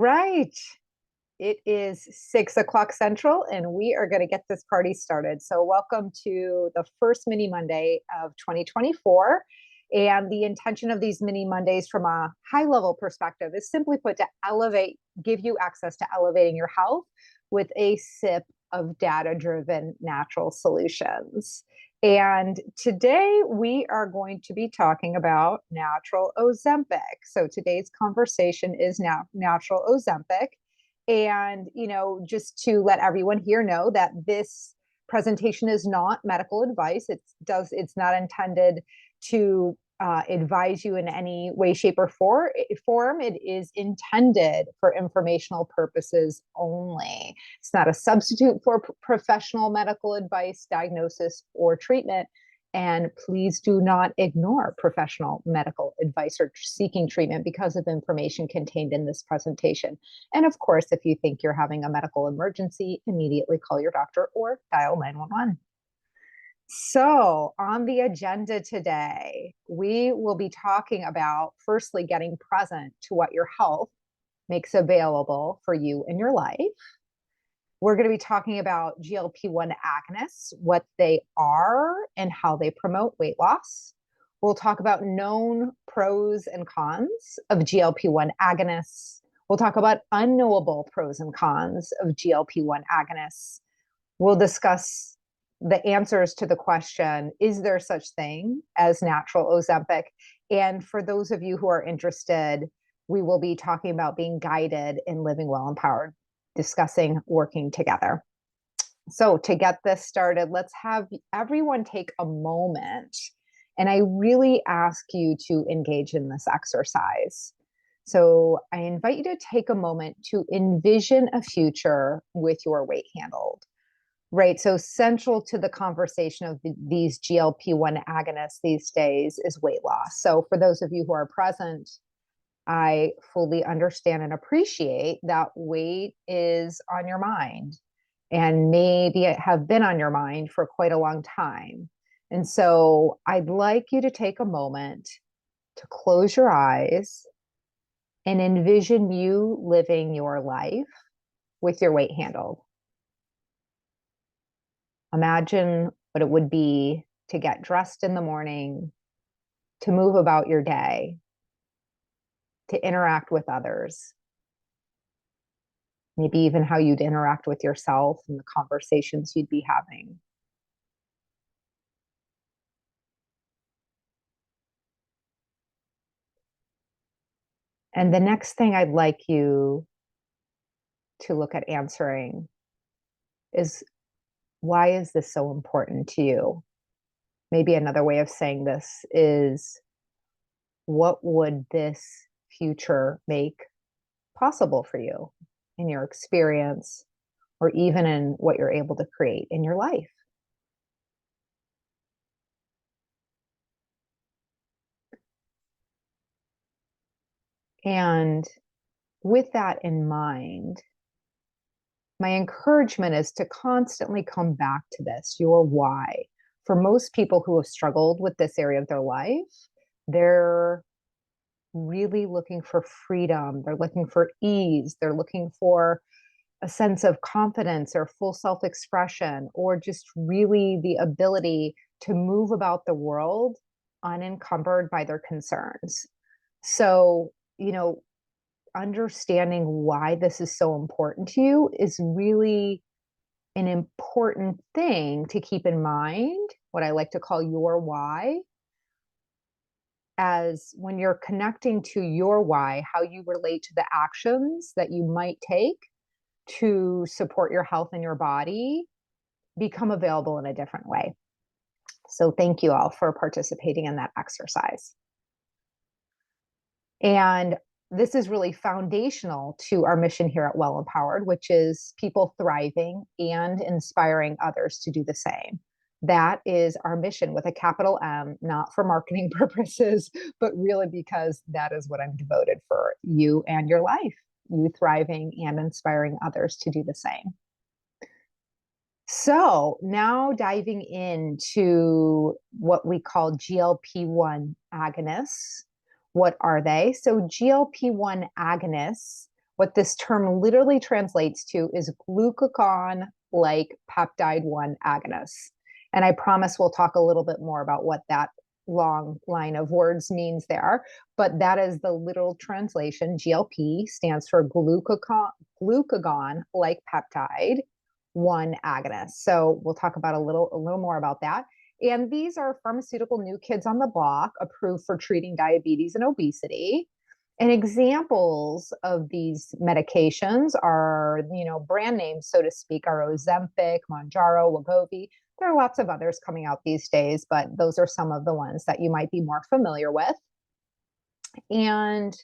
Right. It is 6 o'clock Central, and we are going to get this party started. So, welcome to the first mini Monday of 2024. And the intention of these mini Mondays from a high level perspective is simply put to give you access to elevating your health with a sip of data driven natural solutions. And today we are going to be talking about natural Ozempic. So, today's conversation is now natural Ozempic. And, just to let everyone here know that this presentation is not medical advice. It's not intended to advise you in any way, shape, or form. It is intended for informational purposes only. It's not a substitute for professional medical advice, diagnosis, or treatment. And please do not ignore professional medical advice or seeking treatment because of information contained in this presentation. And of course, if you think you're having a medical emergency, immediately call your doctor or dial 911. So, on the agenda today, we will be talking about firstly getting present to what your health makes available for you in your life. We're going to be talking about GLP-1 agonists, what they are and how they promote weight loss. We'll talk about known pros and cons of GLP-1 agonists. We'll talk about unknowable pros and cons of GLP-1 agonists. We'll discuss the answers to the question, is there such thing as natural Ozempic? And for those of you who are interested, we will be talking about being guided in living well empowered, discussing working together. So to get this started, let's have everyone take a moment. And I really ask you to engage in this exercise. So I invite you to take a moment to envision a future with your weight handled. Right. So central to the conversation of these GLP-1 agonists these days is weight loss. So for those of you who are present, I fully understand and appreciate that weight is on your mind and maybe it have been on your mind for quite a long time. And so I'd like you to take a moment to close your eyes and envision you living your life with your weight handled. Imagine what it would be to get dressed in the morning, to move about your day, to interact with others, maybe even how you'd interact with yourself and the conversations you'd be having. And the next thing I'd like you to look at answering is, why is this so important to you? Maybe another way of saying this is, what would this future make possible for you in your experience, or even in what you're able to create in your life? And with that in mind, my encouragement is to constantly come back to this, your why. For most people who have struggled with this area of their life, they're really looking for freedom. They're looking for ease. They're looking for a sense of confidence or full self-expression, or just really the ability to move about the world unencumbered by their concerns. So, understanding why this is so important to you is really an important thing to keep in mind, what I like to call your why, as when you're connecting to your why, how you relate to the actions that you might take to support your health and your body become available in a different way. So thank you all for participating in that exercise. And this is really foundational to our mission here at Well Empowered, which is people thriving and inspiring others to do the same. That is our mission with a capital M, not for marketing purposes, but really because that is what I'm devoted for you and your life, you thriving and inspiring others to do the same. So now diving into what we call GLP-1 agonists. What are they? So GLP-1 agonists, What this term literally translates to is glucagon-like peptide 1 agonists. And I promise we'll talk a little bit more about what that long line of words means there, but that is the literal translation. GLP stands for glucagon-like peptide 1 agonist. So we'll talk about a little more about that. And these are pharmaceutical new kids on the block approved for treating diabetes and obesity. And examples of these medications are, brand names, so to speak, are Ozempic, Mounjaro, Wegovy. There are lots of others coming out these days, but those are some of the ones that you might be more familiar with. And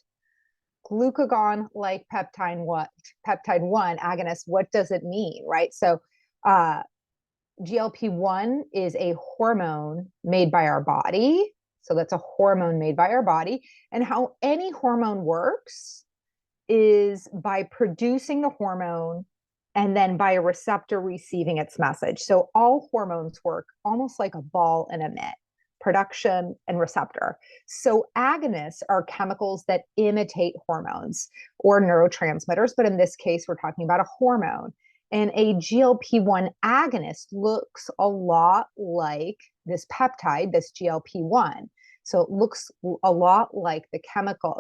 glucagon-like peptide 1 agonist, what does it mean, right? So GLP-1 is a hormone made by our body. So that's a hormone made by our body. And how any hormone works is by producing the hormone and then by a receptor receiving its message. So all hormones work almost like a ball and a mitt, production and receptor. So agonists are chemicals that imitate hormones or neurotransmitters, but in this case, we're talking about a hormone. And a GLP-1 agonist looks a lot like this peptide, this GLP-1. So it looks a lot like the chemical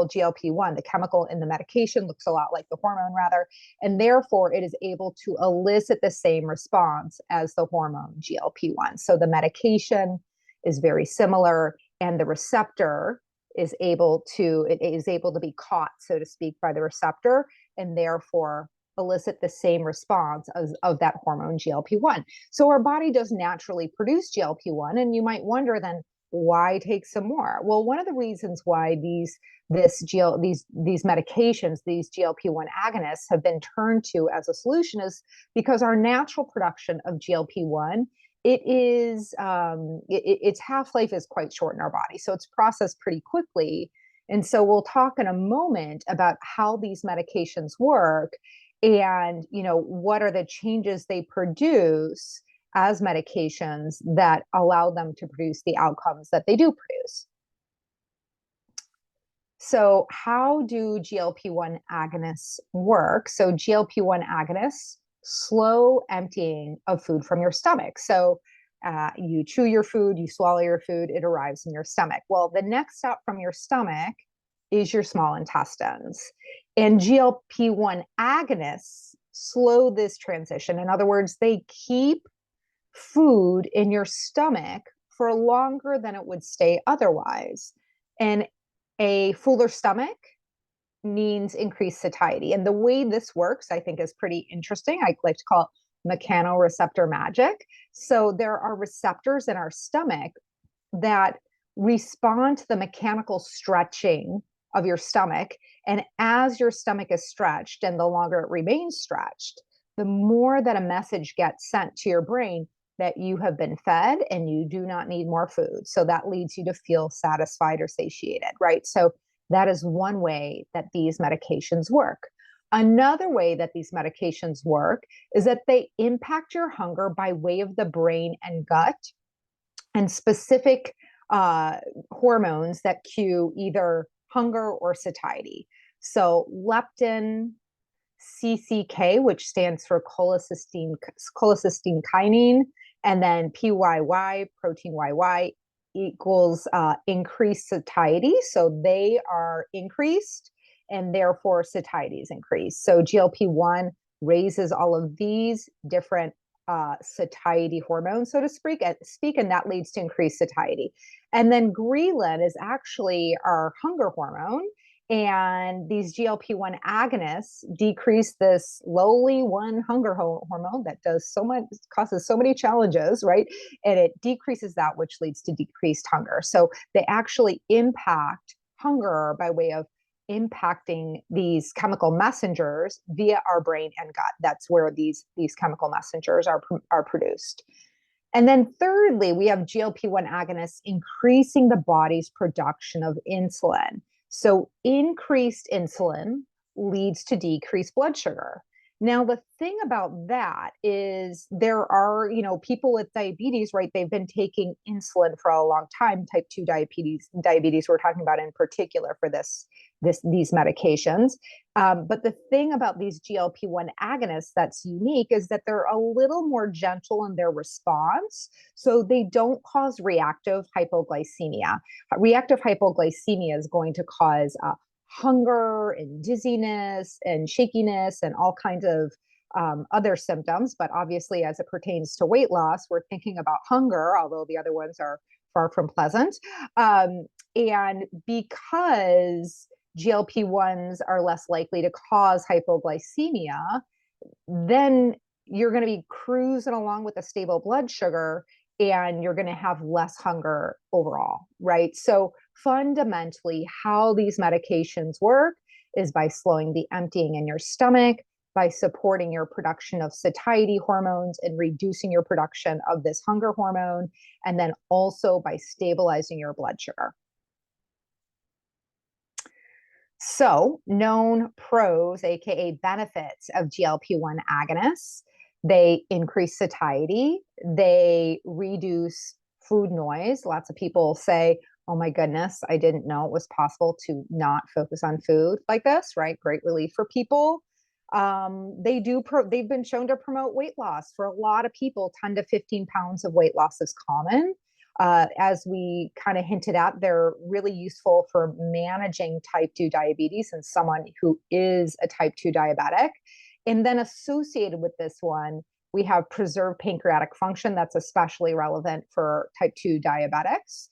GLP-1, the chemical in the medication looks a lot like the hormone rather, and therefore it is able to elicit the same response as the hormone GLP-1. So the medication is very similar, and the receptor is able to be caught, so to speak, by the receptor, and therefore elicit the same response of that hormone GLP-1. So our body does naturally produce GLP-1, and you might wonder then, why take some more? Well, one of the reasons why these medications, these GLP-1 agonists have been turned to as a solution is because our natural production of GLP-1, its half-life is quite short in our body. So it's processed pretty quickly. And so we'll talk in a moment about how these medications work and, what are the changes they produce as medications that allow them to produce the outcomes that they do produce. So how do GLP-1 agonists work? So GLP-1 agonists slow emptying of food from your stomach. So you chew your food, you swallow your food, it arrives in your stomach. Well, the next stop from your stomach is your small intestines. And GLP-1 agonists slow this transition. In other words, they keep food in your stomach for longer than it would stay otherwise. And a fuller stomach means increased satiety. And the way this works, I think, is pretty interesting. I like to call it mechanoreceptor magic. So there are receptors in our stomach that respond to the mechanical stretching of your stomach. And as your stomach is stretched and the longer it remains stretched, the more that a message gets sent to your brain that you have been fed and you do not need more food. So that leads you to feel satisfied or satiated, right? So that is one way that these medications work. Another way that these medications work is that they impact your hunger by way of the brain and gut and specific hormones that cue either hunger or satiety. So leptin, CCK, which stands for cholecystine kinase, and then PYY, protein YY, equals increased satiety. So they are increased, and therefore satiety is increased. So GLP-1 raises all of these different satiety hormones, so to speak, and that leads to increased satiety. And then ghrelin is actually our hunger hormone. And these GLP-1 agonists decrease this lowly one hunger hormone that does so much, causes so many challenges, right? And it decreases that, which leads to decreased hunger. So they actually impact hunger by way of impacting these chemical messengers via our brain and gut. That's where these chemical messengers are produced. And then thirdly, we have GLP-1 agonists increasing the body's production of insulin. So increased insulin leads to decreased blood sugar. Now, the thing about that is there are, people with diabetes, right? They've been taking insulin for a long time, type 2 diabetes we're talking about in particular for this these medications. But the thing about these GLP-1 agonists that's unique is that they're a little more gentle in their response. So they don't cause reactive hypoglycemia. Reactive hypoglycemia is going to cause hunger and dizziness and shakiness and all kinds of other symptoms. But obviously, as it pertains to weight loss, we're thinking about hunger, although the other ones are far from pleasant. And because GLP-1s are less likely to cause hypoglycemia, then you're going to be cruising along with a stable blood sugar and you're going to have less hunger overall, right? So fundamentally, how these medications work is by slowing the emptying in your stomach, by supporting your production of satiety hormones and reducing your production of this hunger hormone, and then also by stabilizing your blood sugar. So, known pros, aka benefits of GLP-1 agonists: they increase satiety, they reduce food noise. Lots of people say, oh my goodness, I didn't know it was possible to not focus on food like this, right? Great relief for people. They've been shown to promote weight loss. For a lot of people, 10 to 15 pounds of weight loss is common. As we kind of hinted at, they're really useful for managing type 2 diabetes in someone who is a type 2 diabetic. And then associated with this one, we have preserved pancreatic function. That's especially relevant for type 2 diabetics.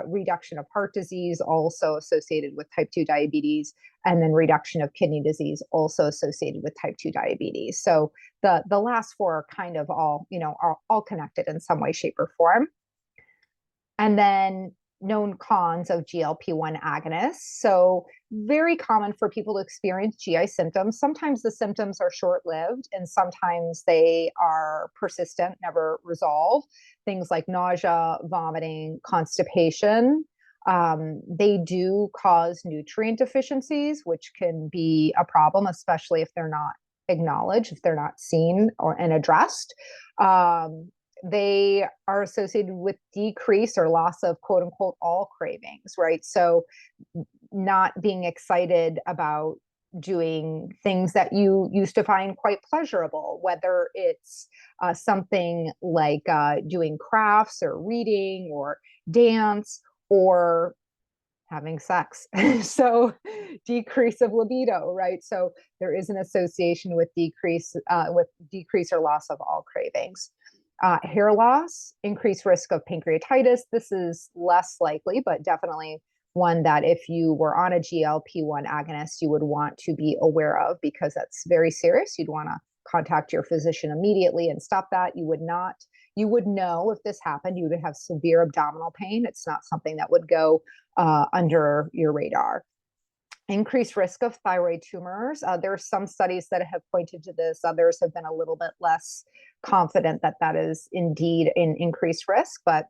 Reduction of heart disease, also associated with type 2 diabetes, and then reduction of kidney disease, also associated with type 2 diabetes. So the last four are kind of all, are all connected in some way, shape, or form. And then known cons of GLP-1 agonists. So very common for people to experience GI symptoms. Sometimes the symptoms are short-lived and sometimes they are persistent, never resolve. Things like nausea, vomiting, constipation. They do cause nutrient deficiencies, which can be a problem, especially if they're not acknowledged, if they're not seen and addressed. They are associated with decrease or loss of quote unquote all cravings, right? So not being excited about doing things that you used to find quite pleasurable, whether it's something like doing crafts or reading or dance or having sex. So decrease of libido, right? So there is an association with decrease or loss of all cravings. Hair loss, increased risk of pancreatitis. This is less likely, but definitely one that if you were on a GLP-1 agonist, you would want to be aware of because that's very serious. You'd want to contact your physician immediately and stop that. You would know if this happened, you would have severe abdominal pain. It's not something that would go under your radar. Increased risk of thyroid tumors. There are some studies that have pointed to this. Others have been a little bit less confident that that is indeed an increased risk, but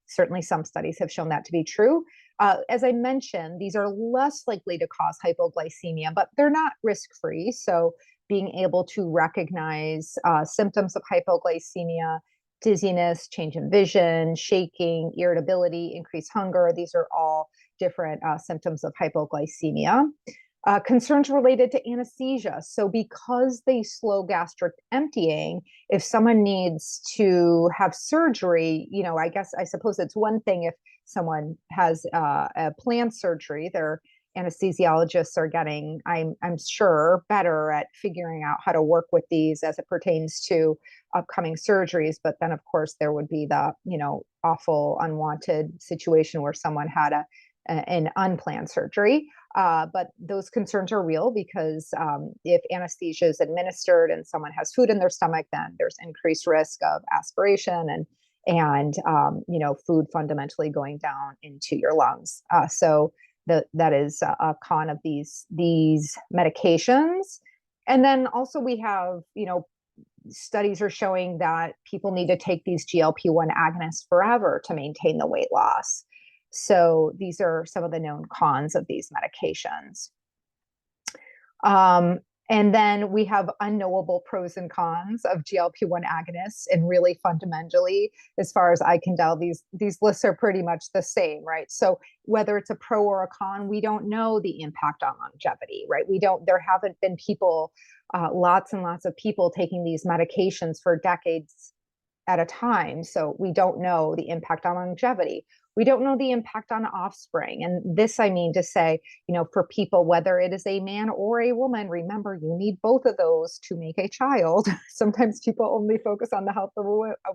certainly some studies have shown that to be true. As I mentioned, these are less likely to cause hypoglycemia, but they're not risk-free. So being able to recognize symptoms of hypoglycemia, dizziness, change in vision, shaking, irritability, increased hunger, these are all different symptoms of hypoglycemia. Concerns related to anesthesia. So because they slow gastric emptying, if someone needs to have surgery, I suppose it's one thing if someone has a planned surgery, their anesthesiologists are getting, I'm sure, better at figuring out how to work with these as it pertains to upcoming surgeries. But then, of course, there would be the, awful unwanted situation where someone had an unplanned surgery. But those concerns are real because if anesthesia is administered and someone has food in their stomach, then there's increased risk of aspiration and food fundamentally going down into your lungs. So that is a con of these medications. And then also we have, studies are showing that people need to take these GLP-1 agonists forever to maintain the weight loss. So these are some of the known cons of these medications. And then we have unknowable pros and cons of GLP-1 agonists. And really fundamentally, as far as I can tell, these lists are pretty much the same, right? So whether it's a pro or a con, we don't know the impact on longevity, right? There haven't been people, lots and lots of people taking these medications for decades at a time. So we don't know the impact on longevity. We don't know the impact on offspring. And this, I mean to say, for people, whether it is a man or a woman, remember, you need both of those to make a child. Sometimes people only focus on the health of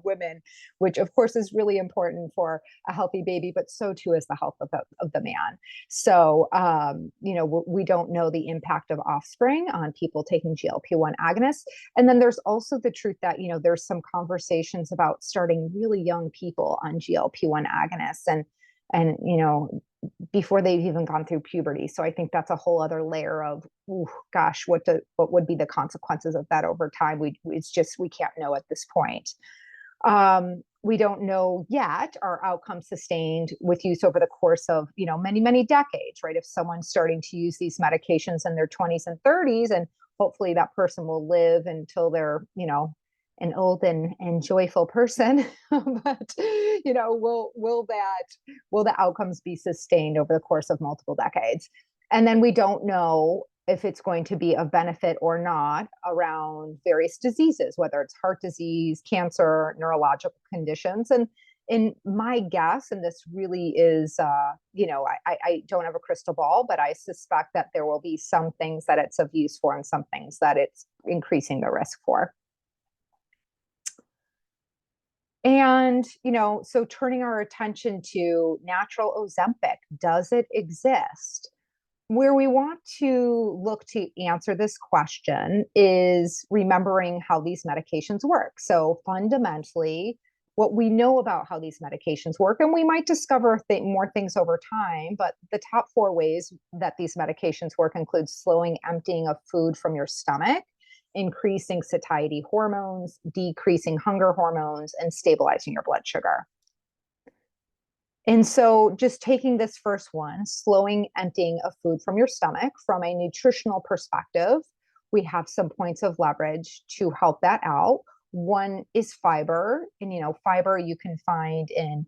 women, which of course is really important for a healthy baby, but so too is the health of the man. So, we don't know the impact of offspring on people taking GLP-1 agonists. And then there's also the truth that, there's some conversations about starting really young people on GLP-1 agonists and before they've even gone through puberty. So I think that's a whole other layer of, gosh, what would be the consequences of that over time? We can't know at this point. We don't know yet are outcomes sustained with use over the course of, many, many decades, right? If someone's starting to use these medications in their 20s and 30s, and hopefully that person will live until they're, an old and joyful person, but will the outcomes be sustained over the course of multiple decades? And then we don't know if it's going to be of benefit or not around various diseases, whether it's heart disease, cancer, neurological conditions. And in my guess, and this really is, I don't have a crystal ball, but I suspect that there will be some things that it's of use for and some things that it's increasing the risk for. And, so turning our attention to natural Ozempic, does it exist? Where we want to look to answer this question is remembering how these medications work. So fundamentally, what we know about how these medications work, and we might discover more things over time, but the top 4 ways that these medications work include slowing emptying of food from your stomach, increasing satiety hormones, decreasing hunger hormones, and stabilizing your blood sugar. And so just taking this first one, slowing emptying of food from your stomach, from a nutritional perspective, we have some points of leverage to help that out. One is fiber. And, fiber you can find in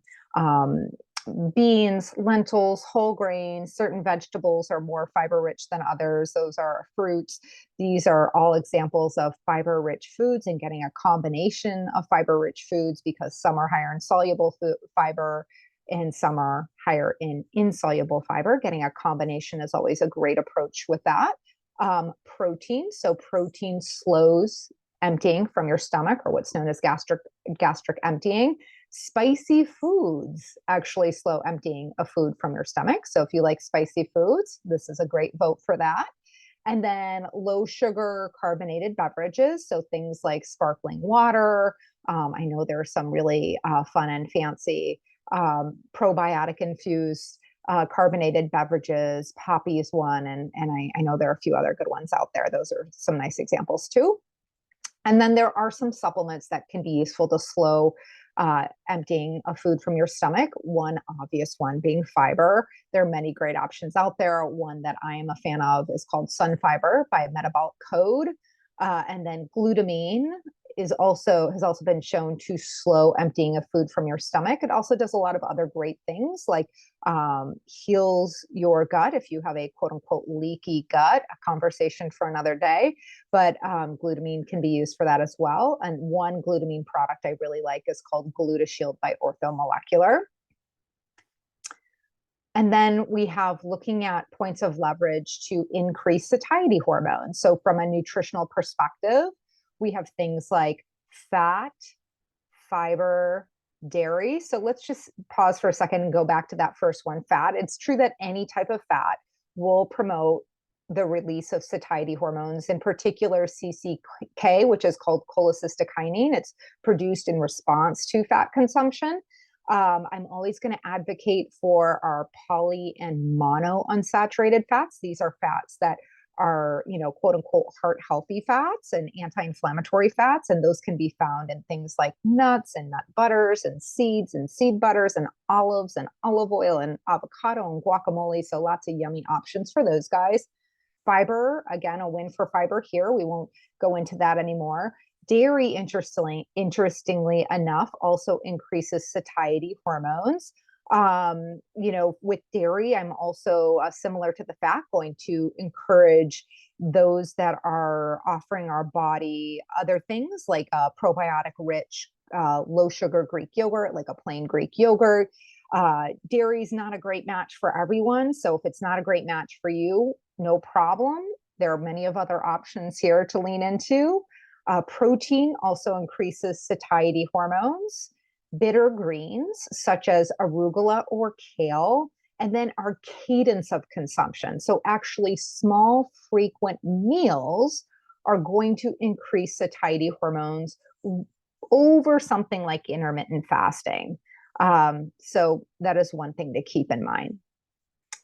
beans, lentils, whole grains. Certain vegetables are more fiber rich than others. Those are fruits. These are all examples of fiber rich foods, and getting a combination of fiber rich foods, because some are higher in soluble fiber and some are higher in insoluble fiber. Getting a combination is always a great approach with that. Protein. So protein slows emptying from your stomach, or what's known as gastric emptying. Spicy foods actually slow emptying of food from your stomach. So if you like spicy foods, this is a great vote for that. And then low sugar carbonated beverages. So things like sparkling water. I know there are some really fun and fancy probiotic infused carbonated beverages. Poppy is one, and I know there are a few other good ones out there. Those are some nice examples too. And then there are some supplements that can be useful to slow emptying of food from your stomach. One obvious one being fiber. There are many great options out there. One that I am a fan of is called Sun Fiber by Metabolic Code. And then glutamine has also been shown to slow emptying of food from your stomach. It also does a lot of other great things, like heals your gut if you have a quote unquote leaky gut. A conversation for another day, but glutamine can be used for that as well. And one glutamine product I really like is called GlutaShield by Orthomolecular. And then we have looking at points of leverage to increase satiety hormones. So from a nutritional perspective, we have things like fat, fiber, dairy. So let's just pause for a second and go back to that first one, fat. It's true that any type of fat will promote the release of satiety hormones, in particular CCK, which is called cholecystokinin. It's produced in response to fat consumption. I'm always going to advocate for our poly and mono unsaturated fats. These are fats that are, quote unquote, heart healthy fats and anti-inflammatory fats. And those can be found in things like nuts and nut butters and seeds and seed butters and olives and olive oil and avocado and guacamole. So lots of yummy options for those guys. Fiber, again, a win for fiber here. We won't go into that anymore. Dairy, interestingly enough, also increases satiety hormones. With dairy, I'm also similar to the fat, going to encourage those that are offering our body other things like probiotic rich, low sugar Greek yogurt, like a plain Greek yogurt. Dairy is not a great match for everyone. So if it's not a great match for you, no problem. There are many of other options here to lean into. Protein also increases satiety hormones. Bitter greens, such as arugula or kale, and then our cadence of consumption. So, actually, small, frequent meals are going to increase satiety hormones over something like intermittent fasting. So, that is one thing to keep in mind.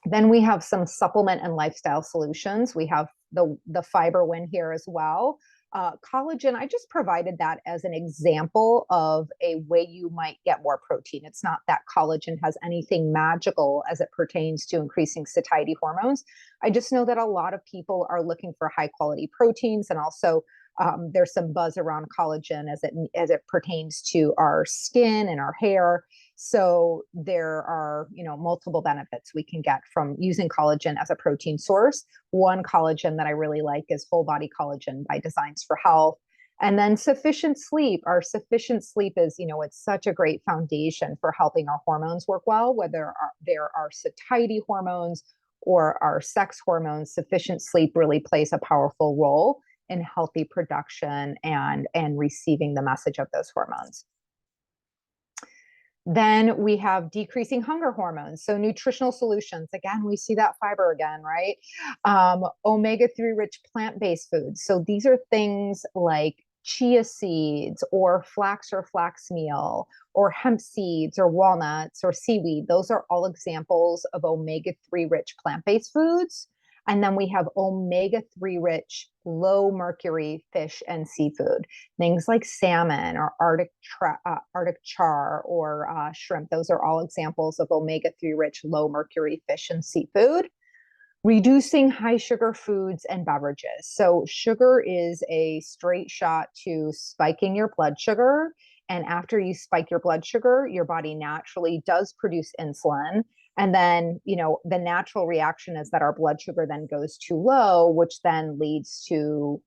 Then we have some supplement and lifestyle solutions. We have the fiber win here as well. Collagen, I just provided that as an example of a way you might get more protein. It's not that collagen has anything magical as it pertains to increasing satiety hormones. I just know that a lot of people are looking for high quality proteins, and also there's some buzz around collagen as it pertains to our skin and our hair. So there are, multiple benefits we can get from using collagen as a protein source. One collagen that I really like is whole body collagen by Designs for Health. And then sufficient sleep. Our sufficient sleep is, it's such a great foundation for helping our hormones work well, whether there are satiety hormones or our sex hormones. Sufficient sleep really plays a powerful role in healthy production and receiving the message of those hormones. Then we have decreasing hunger hormones. So nutritional solutions, again, we see that fiber again, right? Omega-3 rich plant-based foods. So these are things like chia seeds or flax meal or hemp seeds or walnuts or seaweed. Those are all examples of omega-3 rich plant-based foods. And then we have omega-3 rich low mercury fish and seafood, things like salmon or Arctic char or shrimp. Those are all examples of omega-3 rich low mercury fish and seafood. Reducing high sugar foods and beverages. So sugar is a straight shot to spiking your blood sugar. And after you spike your blood sugar, your body naturally does produce insulin. And then, the natural reaction is that our blood sugar then goes too low, which then leads to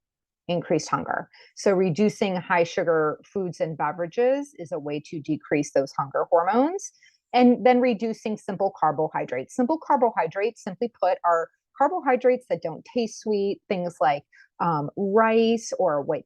increased hunger. So reducing high sugar foods and beverages is a way to decrease those hunger hormones. And then reducing simple carbohydrates. Simple carbohydrates, simply put, are carbohydrates that don't taste sweet, things like rice or white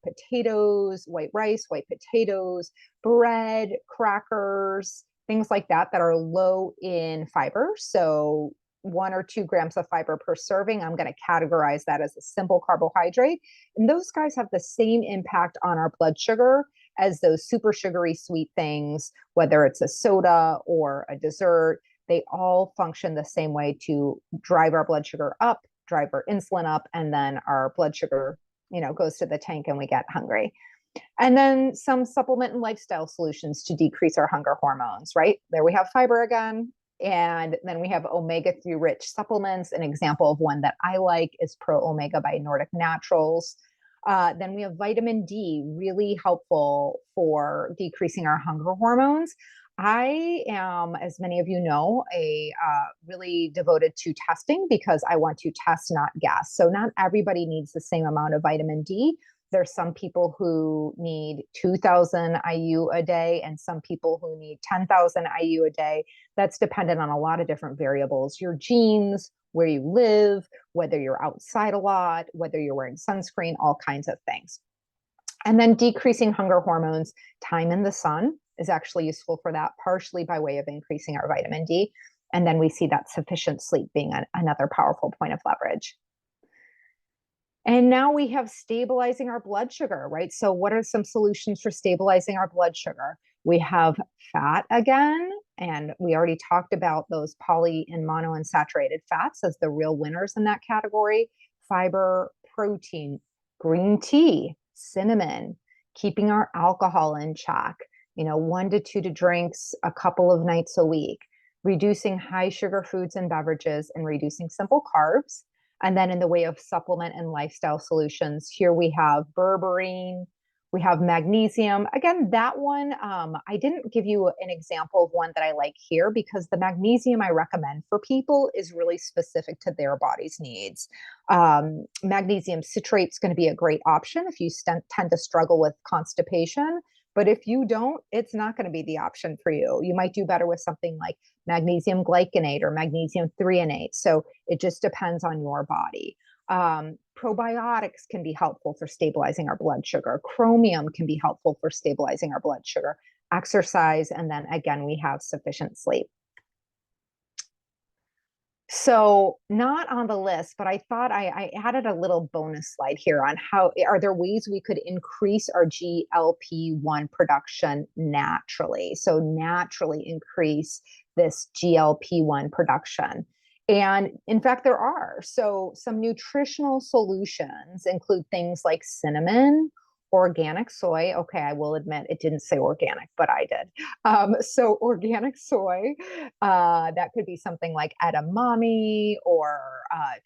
rice, white potatoes, bread, crackers, things like that are low in fiber. So 1 or 2 grams of fiber per serving, I'm going to categorize that as a simple carbohydrate. And those guys have the same impact on our blood sugar as those super sugary sweet things, whether it's a soda or a dessert. They all function the same way to drive our blood sugar up, drive our insulin up, and then our blood sugar, goes to the tank and we get hungry. And then some supplement and lifestyle solutions to decrease our hunger hormones, right? There we have fiber again. And then we have omega-3 rich supplements. An example of one that I like is Pro Omega by Nordic Naturals. Then we have vitamin D, really helpful for decreasing our hunger hormones. I am, as many of you know, really devoted to testing because I want to test, not guess. So not everybody needs the same amount of vitamin D. There's some people who need 2,000 IU a day and some people who need 10,000 IU a day. That's dependent on a lot of different variables, your genes, where you live, whether you're outside a lot, whether you're wearing sunscreen, all kinds of things. And then decreasing hunger hormones, time in the sun is actually useful for that, partially by way of increasing our vitamin D. And then we see that sufficient sleep being another powerful point of leverage. And now we have stabilizing our blood sugar, right? So what are some solutions for stabilizing our blood sugar? We have fat again, and we already talked about those poly and monounsaturated fats as the real winners in that category. Fiber, protein, green tea, cinnamon, keeping our alcohol in check, 1 to 2 drinks a couple of nights a week, reducing high sugar foods and beverages, and reducing simple carbs. And then in the way of supplement and lifestyle solutions, here we have berberine, we have magnesium. Again, that one, I didn't give you an example of one that I like here because the magnesium I recommend for people is really specific to their body's needs. Magnesium citrate is going to be a great option if you tend to struggle with constipation. But if you don't, it's not going to be the option for you. You might do better with something like magnesium glycinate or magnesium threonate. So it just depends on your body. Probiotics can be helpful for stabilizing our blood sugar. Chromium can be helpful for stabilizing our blood sugar. Exercise, and then again, we have sufficient sleep. So not on the list, but I thought I added a little bonus slide here on how are there ways we could increase our GLP-1 production naturally. So naturally increase this GLP-1 production. And in fact, there are. So some nutritional solutions include things like cinnamon, organic soy. Okay, I will admit it didn't say organic, but I did. So organic soy, that could be something like edamame or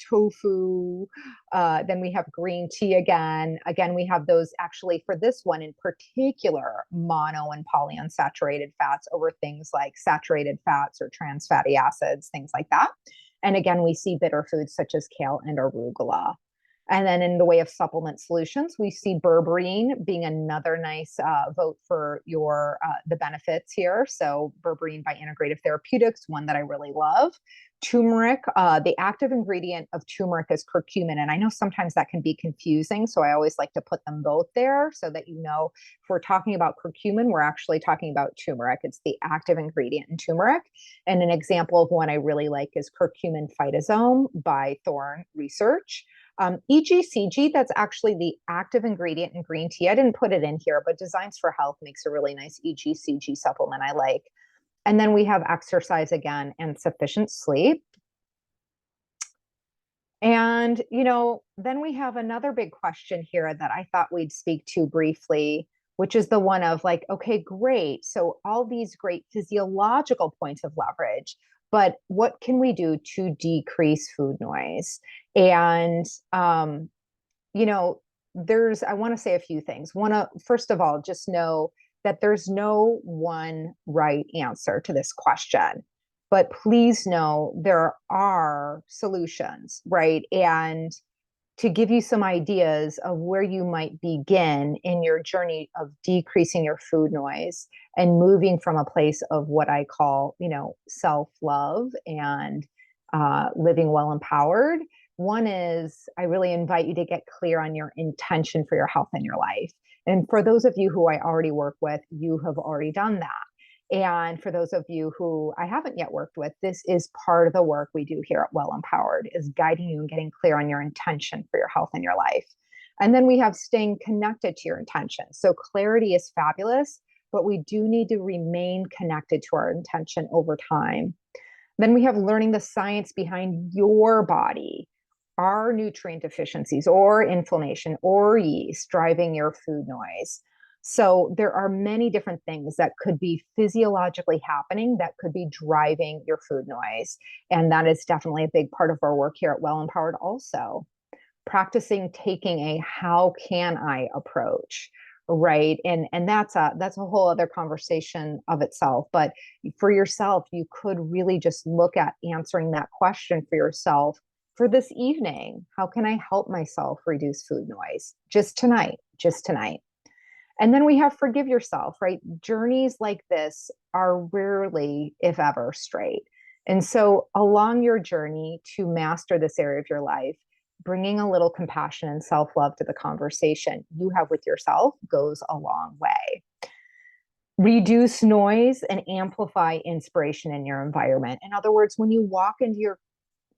tofu. Then we have green tea again. Again, we have those actually for this one in particular, mono and polyunsaturated fats over things like saturated fats or trans fatty acids, things like that. And again, we see bitter foods such as kale and arugula. And then in the way of supplement solutions, we see berberine being another nice vote for your the benefits here. So berberine by Integrative Therapeutics, one that I really love. Turmeric, the active ingredient of turmeric is curcumin. And I know sometimes that can be confusing. So I always like to put them both there so that you know if we're talking about curcumin, we're actually talking about turmeric. It's the active ingredient in turmeric. And an example of one I really like is curcumin phytosome by Thorne Research. EGCG, that's actually the active ingredient in green tea. I didn't put it in here, but Designs for Health makes a really nice EGCG supplement I like. And then we have exercise again and sufficient sleep. And, then we have another big question here that I thought we'd speak to briefly, which is the one of like, okay, great. So all these great physiological points of leverage, but what can we do to decrease food noise? And, I want to say a few things. First of all, just know that there's no one right answer to this question, but please know there are solutions, right? And to give you some ideas of where you might begin in your journey of decreasing your food noise and moving from a place of what I call, self-love and living well empowered. One is I really invite you to get clear on your intention for your health and your life. And for those of you who I already work with, you have already done that. And for those of you who I haven't yet worked with, this is part of the work we do here at Well Empowered, is guiding you and getting clear on your intention for your health and your life. And then we have staying connected to your intention. So clarity is fabulous, but we do need to remain connected to our intention over time. Then we have learning the science behind your body, are nutrient deficiencies or inflammation or yeast driving your food noise? So there are many different things that could be physiologically happening that could be driving your food noise. And that is definitely a big part of our work here at Well Empowered also. Practicing taking a how can I approach, right? And that's a whole other conversation of itself. But for yourself, you could really just look at answering that question for yourself for this evening. How can I help myself reduce food noise? Just tonight. And then we have forgive yourself, right? Journeys like this are rarely, if ever, straight. And so along your journey to master this area of your life, bringing a little compassion and self-love to the conversation you have with yourself goes a long way. Reduce noise and amplify inspiration in your environment. In other words, when you walk into your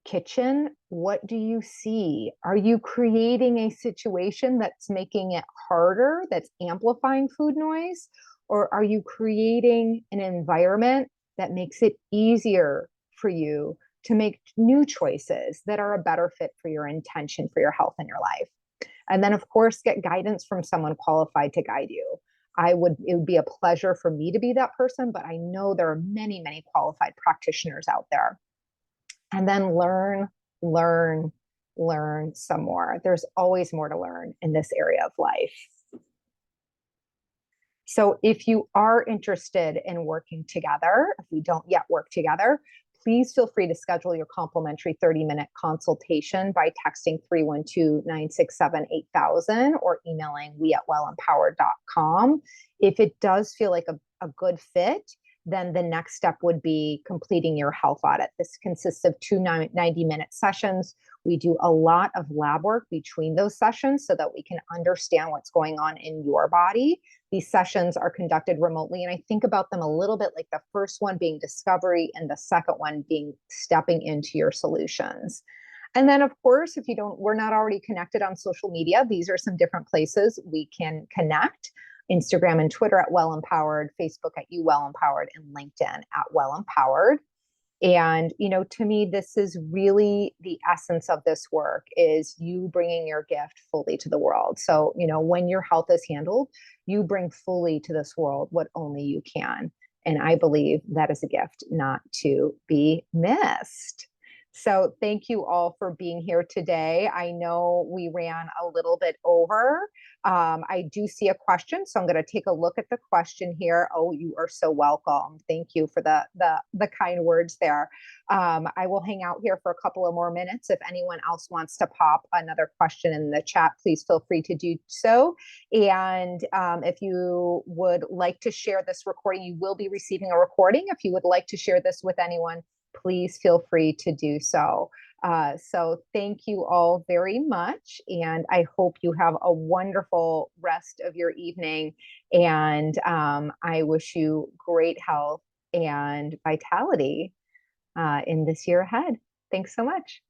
kitchen, what do you see? Are you creating a situation that's making it harder, that's amplifying food noise? Or are you creating an environment that makes it easier for you to make new choices that are a better fit for your intention for your health and your life? And then, of course, get guidance from someone qualified to guide you. It would be a pleasure for me to be that person, but I know there are many, many qualified practitioners out there. And then learn, learn some more. There's always more to learn in this area of life. So if you are interested in working together, if we don't yet work together, please feel free to schedule your complimentary 30-minute consultation by texting 312-967-8000 or emailing we@wellempowered.com. If it does feel like a good fit, then the next step would be completing your health audit. This consists of two 90-minute sessions. We do a lot of lab work between those sessions so that we can understand what's going on in your body. These sessions are conducted remotely, and I think about them a little bit like the first one being discovery and the second one being stepping into your solutions. And then, of course, if we're not already connected on social media, these are some different places we can connect. Instagram and Twitter at Well Empowered, Facebook at You Well Empowered, and LinkedIn at Well Empowered. And, to me, this is really the essence of this work, is you bringing your gift fully to the world. So, when your health is handled, you bring fully to this world what only you can. And I believe that is a gift not to be missed. So thank you all for being here today. I know we ran a little bit over. I do see a question, so I'm going to take a look at the question here. Oh, you are so welcome. Thank you for the kind words there. I will hang out here for a couple of more minutes. If anyone else wants to pop another question in the chat, please feel free to do so. And if you would like to share this recording, you will be receiving a recording. If you would like to share this with anyone, please feel free to do so. So thank you all very much. And I hope you have a wonderful rest of your evening. And I wish you great health and vitality in this year ahead. Thanks so much.